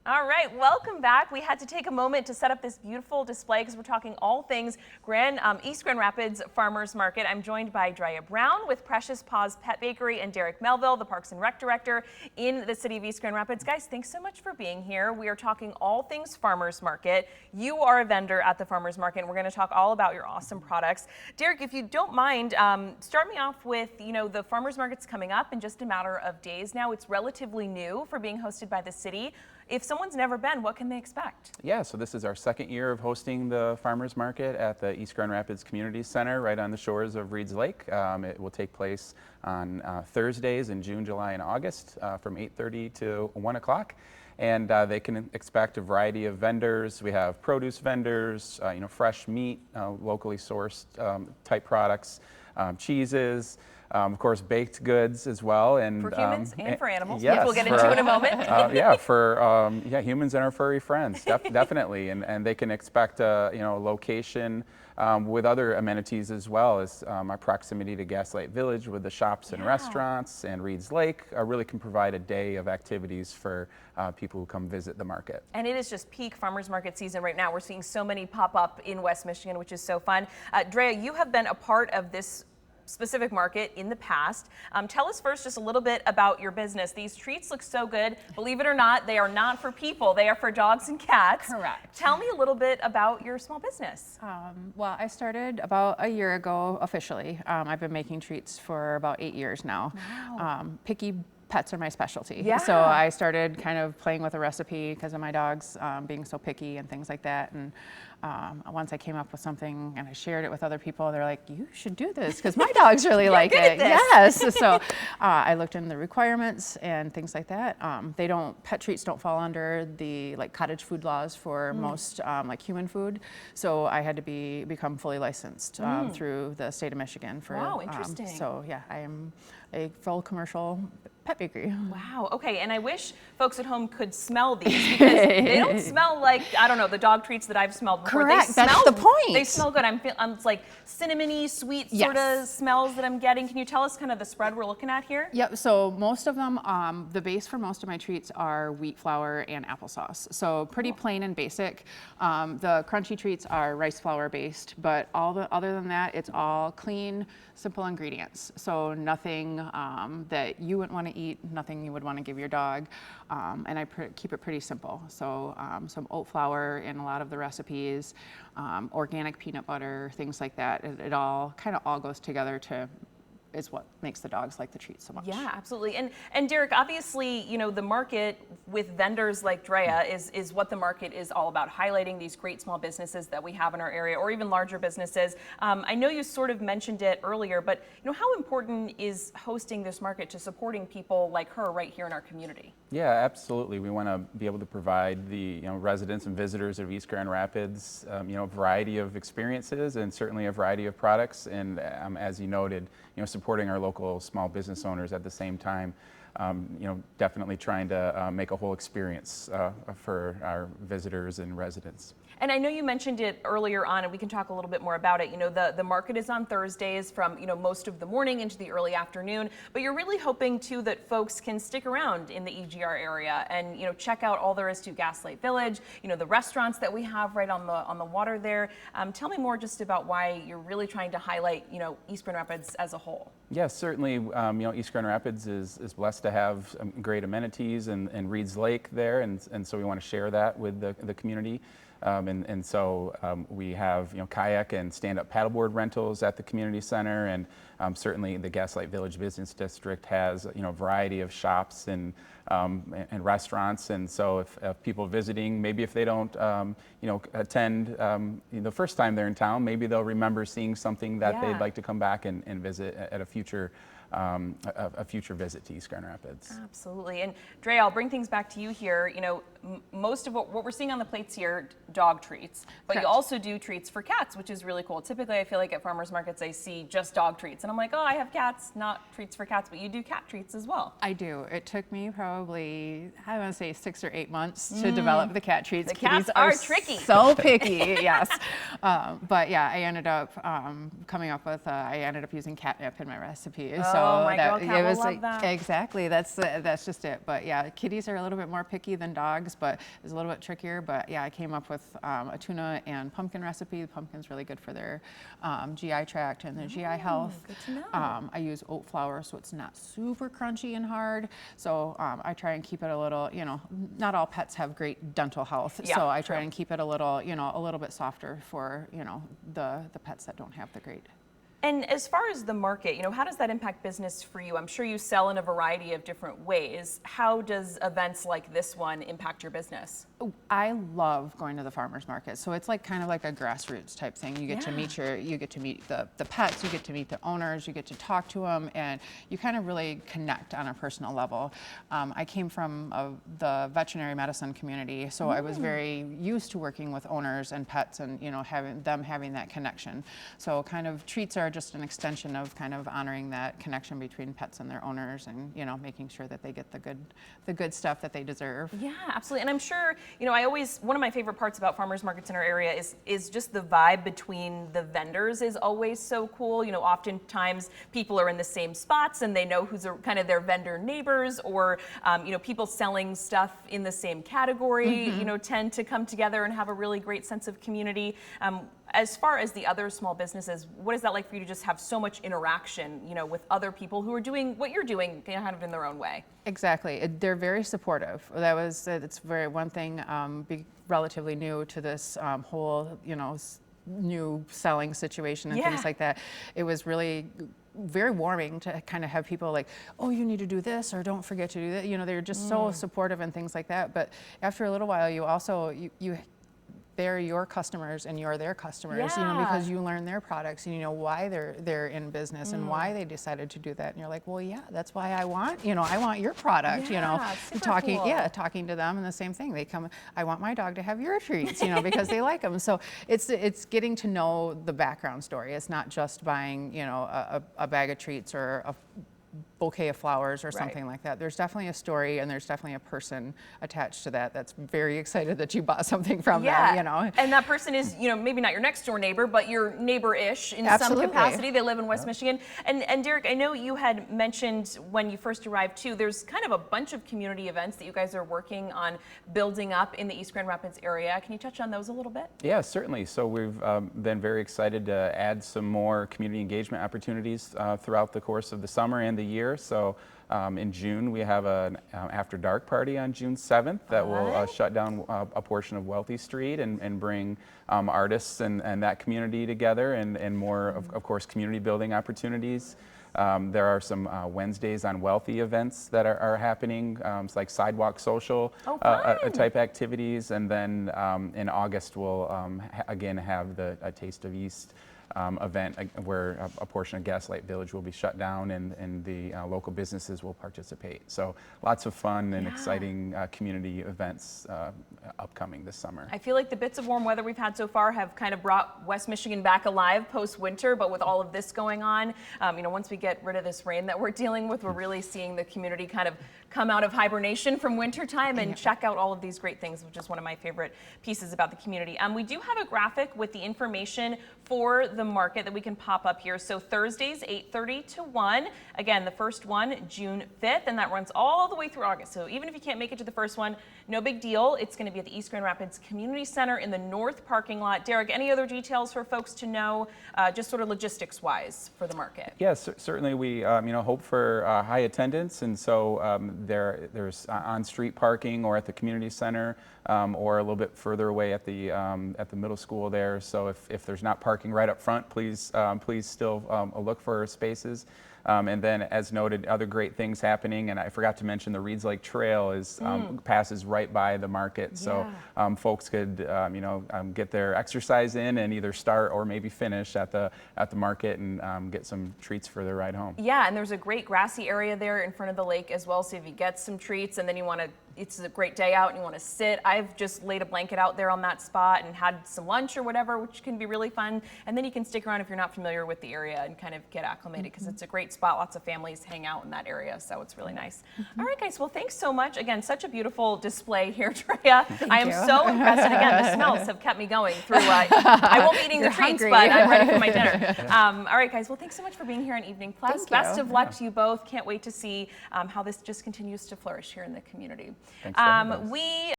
All right, welcome back. We had to take a moment to set up this beautiful display because we're talking all things East Grand Rapids Farmers Market. I'm joined by Drea Brown with Precious Paws Pet Bakery and Derek Melville, the Parks and Rec Director in the city of East Grand Rapids. Guys, thanks so much for being here. We are talking all things Farmers Market. You are a vendor at the Farmers Market, and we're going to talk all about your awesome products. Derek, if you don't mind, start me off with, the Farmers Market's coming up in just a matter of days now. It's relatively new for being hosted by the city. If someone's never been, what can they expect? Yeah, so this is our second year of hosting the Farmers Market at the East Grand Rapids Community Center right on the shores of Reeds Lake. It will take place on Thursdays in June, July, and August from 8:30 to 1 o'clock. And they can expect a variety of vendors. We have produce vendors, fresh meat, locally sourced type products, cheeses, of course, baked goods as well, and for humans and for animals, yes, which we'll get into in a moment. For humans and our furry friends, definitely, and they can expect a location with other amenities as well as our proximity to Gaslight Village with the shops and restaurants, and Reeds Lake really can provide a day of activities for people who come visit the market. And it is just peak farmers market season right now. We're seeing so many pop up in West Michigan, which is so fun. Drea, you have been a part of this specific market in the past. Tell us first just a little bit about your business. These treats look so good. Believe it or not, they are not for people. They are for dogs and cats. Correct. Tell me a little bit about your small business. Well, I started about a year ago officially. I've been making treats for about 8 years now. Wow. Picky pets are my specialty. Yeah. So I started kind of playing with a recipe because of my dogs being so picky and things like that. And once I came up with something and I shared it with other people, they're like, you should do this because my dogs really like it. Yes. So I looked in the requirements and things like that. Pet treats don't fall under the cottage food laws for most human food. So I had to become fully licensed through the state of Michigan for. Wow, interesting. So yeah, I am a full commercial pet bakery. Wow. Okay. And I wish folks at home could smell these because they don't smell like, I don't know, the dog treats that I've smelled before. Correct. That's the point. They smell good. It's like cinnamony, sweet sort of smells that I'm getting. Can you tell us kind of the spread we're looking at here? Yep. So most of them, the base for most of my treats are wheat flour and applesauce. So pretty plain and basic. The crunchy treats are rice flour based, but other than that, it's all clean, simple ingredients. So nothing that you wouldn't want to eat, nothing you would want to give your dog. And I keep it pretty simple. So some oat flour in a lot of the recipes, organic peanut butter, things like that. It all kind of all goes together is what makes the dogs like the treats so much. Yeah, absolutely. And Derek, obviously, the market with vendors like Drea is what the market is all about, highlighting these great small businesses that we have in our area, or even larger businesses. I know you sort of mentioned it earlier, but how important is hosting this market to supporting people like her right here in our community? Yeah, absolutely. We want to be able to provide the residents and visitors of East Grand Rapids, a variety of experiences and certainly a variety of products. And as you noted, supporting our local small business owners at the same time. Definitely trying to make a whole experience for our visitors and residents. And I know you mentioned it earlier on, and we can talk a little bit more about it. The market is on Thursdays from, most of the morning into the early afternoon, but you're really hoping too that folks can stick around in the EGR area and, check out all there is to Gaslight Village, the restaurants that we have right on the water there. Tell me more just about why you're really trying to highlight, East Grand Rapids as a whole. Yes, certainly, East Grand Rapids is blessed to have great amenities and Reeds Lake there, and so we want to share that with the community. So we have kayak and stand-up paddleboard rentals at the community center, and certainly the Gaslight Village Business District has a variety of shops and restaurants. And so if people visiting, maybe if they don't attend the first time they're in town, maybe they'll remember seeing something that they'd like to come back and visit at a future visit to East Grand Rapids. Absolutely. And Drea, I'll bring things back to you here. Most of what we're seeing on the plates here, dog treats, but Correct. You also do treats for cats, which is really cool. Typically, I feel like at farmers markets, I see just dog treats, and I'm like, oh, I have cats, not treats for cats, but you do cat treats as well. I do. It took me probably, I want to say 6 or 8 months to develop the cat treats. The cats are tricky. So picky, yes. But yeah, I ended up coming up with, I ended up using catnip in my recipe. Oh, my girl cat will love that. Exactly, that's just it. But yeah, kitties are a little bit more picky than dogs. has, but it's a little bit trickier. But yeah, I came up with a tuna and pumpkin recipe. The pumpkin's really good for their GI tract and their GI health. Good to know. I use oat flour, so it's not super crunchy and hard. So I try and keep it a little, not all pets have great dental health. Yeah, so I true. try and keep it a little, a little bit softer for, the pets that don't have the great. And as far as the market, how does that impact business for you? I'm sure you sell in a variety of different ways. How does events like this one impact your business? I love going to the farmers market. So it's kind of like a grassroots type thing. You get to meet the pets, you get to meet the owners, you get to talk to them, and you kind of really connect on a personal level. I came from the veterinary medicine community, so I was very used to working with owners and pets and having that connection. So kind of treats are just an extension of kind of honoring that connection between pets and their owners, and making sure that they get the good stuff that they deserve. Yeah, absolutely. And I'm sure, one of my favorite parts about farmers markets in our area is just the vibe between the vendors is always so cool. Oftentimes people are in the same spots and they know who's kind of their vendor neighbors, or people selling stuff in the same category, tend to come together and have a really great sense of community. As far as the other small businesses, what is that like for you to just have so much interaction, with other people who are doing what you're doing kind of in their own way? Exactly. They're very supportive. It's one thing relatively new to this whole, new selling situation and things like that. It was really very warming to kind of have people like, oh, you need to do this, or don't forget to do that. They're just so supportive and things like that. But after a little while, you also, they're your customers and you're their customers, because you learn their products and you know why they're in business and why they decided to do that. And you're like, well, yeah, that's why I want your product, talking to them, and the same thing. They come, I want my dog to have your treats, because they like them. So it's getting to know the background story. It's not just buying, a bag of treats or a bouquet of flowers or something like that. There's definitely a story and there's definitely a person attached to that that's very excited that you bought something from them, And that person is, maybe not your next door neighbor, but your neighbor-ish in some capacity. They live in West Michigan. And Derek, I know you had mentioned when you first arrived too, there's kind of a bunch of community events that you guys are working on building up in the East Grand Rapids area. Can you touch on those a little bit? Yeah, certainly. So we've been very excited to add some more community engagement opportunities throughout the course of the summer and the year. So in June, we have an After Dark party on June 7th that will shut down a portion of Wealthy Street and bring artists and that community together, and more, of course, community building opportunities. There are some Wednesdays on Wealthy events that are happening, it's like sidewalk social type activities. And then in August, we'll again have the Taste of East event where a portion of Gaslight Village will be shut down and the local businesses will participate. So lots of fun and exciting community events upcoming this summer. I feel like the bits of warm weather we've had so far have kind of brought West Michigan back alive post-winter, but with all of this going on, once we get rid of this rain that we're dealing with, we're really seeing the community kind of come out of hibernation from winter time and check out all of these great things, which is one of my favorite pieces about the community. We do have a graphic with the information for the market that we can pop up here. So Thursdays, 8:30 to 1. Again, the first one, June 5th, and that runs all the way through August. So even if you can't make it to the first one, no big deal. It's going to be at the East Grand Rapids Community Center in the north parking lot. Derek, any other details for folks to know, just sort of logistics-wise for the market? Yes, certainly we hope for high attendance, and so there's on-street parking or at the community center or a little bit further away at the middle school there. So if there's not parking right up front, please still look for spaces. And then, as noted, other great things happening. And I forgot to mention the Reeds Lake Trail passes right by the market, so folks could get their exercise in and either start or maybe finish at the market and get some treats for their ride home. Yeah, and there's a great grassy area there in front of the lake as well. So if you get some treats and then you want to, it's a great day out and you want to sit, I've just laid a blanket out there on that spot and had some lunch or whatever, which can be really fun. And then you can stick around if you're not familiar with the area and kind of get acclimated, because it's a great spot. Lots of families hang out in that area, so it's really nice. All right, guys, well, thanks so much. Again, such a beautiful display here, Drea. I am so impressed. And again, the smells have kept me going through, I won't be eating the treats, hungry. but I'm ready for my dinner. All right, guys, well, thanks so much for being here on Evening Plus. Thank Best you. of luck to you both. Can't wait to see how this just continues to flourish here in the community. Thanks for having us. We